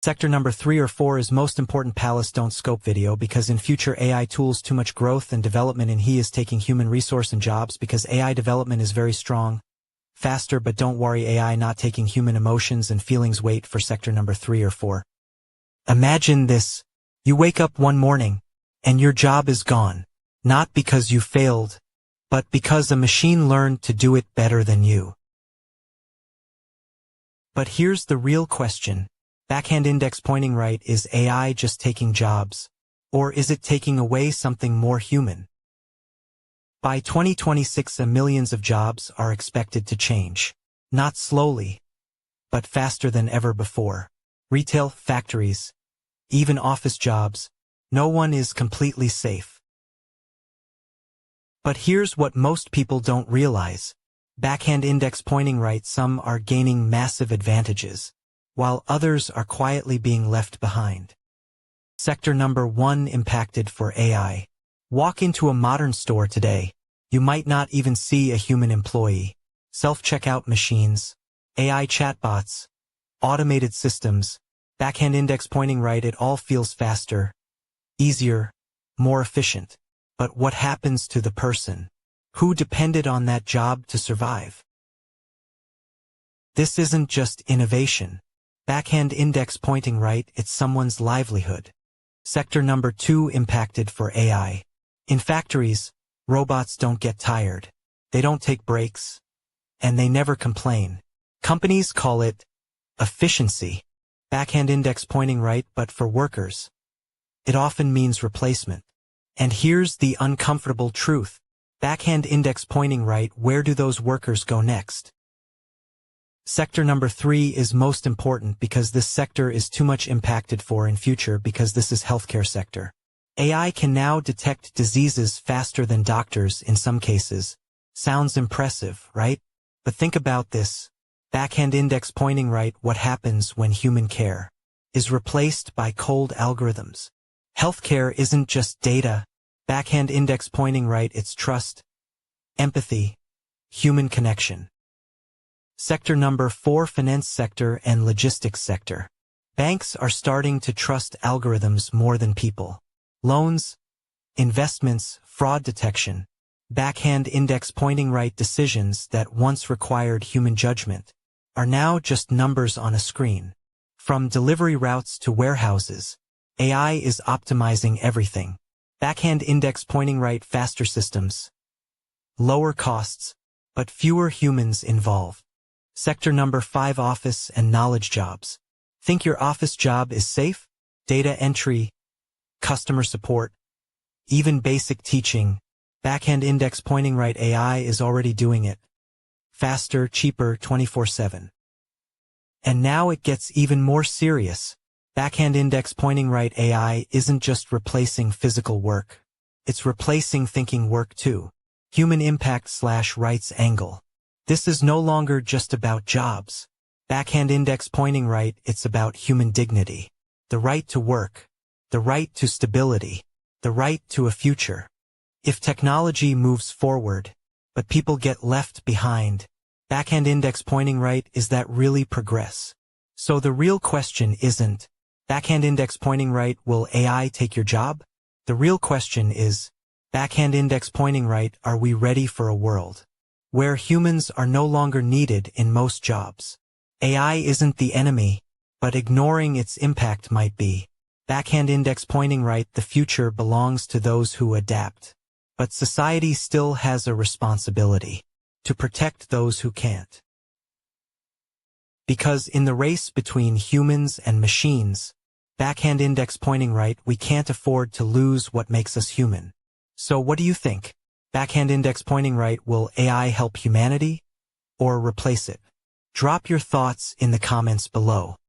Sector number 3 or 4 is most important. Palace don't scope video because in future AI tools too much growth and development and he is taking human resource and jobs because AI development is very strong. Faster but don't worry AI not taking human emotions and feelings. Wait for sector number 3 or 4. Imagine this. You wake up one morning and your job is gone. Not because you failed, but because a machine learned to do it better than you. But here's the real question. Backhand index pointing right, is AI just taking jobs? Or is it taking away something more human? By 2026, millions of jobs are expected to change. Not slowly, but faster than ever before. Retail, factories, even office jobs, no one is completely safe. But here's what most people don't realize. Backhand index pointing right, some are gaining massive advantages, while others are quietly being left behind. Sector number 1 impacted for AI. Walk into a modern store today. You might not even see a human employee. Self-checkout machines, AI chatbots, automated systems, backhand index pointing right, it all feels faster, easier, more efficient. But what happens to the person who depended on that job to survive? This isn't just innovation. Backhand index pointing right, it's someone's livelihood. Sector number 2 impacted for AI. In factories, robots don't get tired. They don't take breaks. And they never complain. Companies call it efficiency. Backhand index pointing right, but for workers, it often means replacement. And here's the uncomfortable truth. Backhand index pointing right, where do those workers go next? Sector number 3 is most important because this sector is too much impacted for in future because this is healthcare sector. AI can now detect diseases faster than doctors in some cases. Sounds impressive, right? But think about this. Backhand index pointing right, what happens when human care is replaced by cold algorithms? Healthcare isn't just data. Backhand index pointing right, it's trust, empathy, human connection. Sector number 4, finance sector and logistics sector. Banks are starting to trust algorithms more than people. Loans, investments, fraud detection, backhand index pointing right, decisions that once required human judgment are now just numbers on a screen. From delivery routes to warehouses, AI is optimizing everything. Backhand index pointing right, faster systems, lower costs, but fewer humans involved. Sector number 5, office and knowledge jobs. Think your office job is safe? Data entry, customer support, even basic teaching. Backhand index pointing right, AI is already doing it. Faster, cheaper, 24/7. And now it gets even more serious. Backhand index pointing right, AI isn't just replacing physical work. It's replacing thinking work too. Human impact / rights angle. This is no longer just about jobs. Backhand index pointing right, it's about human dignity. The right to work. The right to stability. The right to a future. If technology moves forward, but people get left behind, backhand index pointing right, is that really progress? So the real question isn't, backhand index pointing right, will AI take your job? The real question is, backhand index pointing right, are we ready for a world where humans are no longer needed in most jobs? AI isn't the enemy, but ignoring its impact might be. Backhand index pointing right, the future belongs to those who adapt. But society still has a responsibility to protect those who can't. Because in the race between humans and machines, backhand index pointing right, we can't afford to lose what makes us human. So what do you think? Backhand index pointing right, will AI help humanity or replace it? Drop your thoughts in the comments below.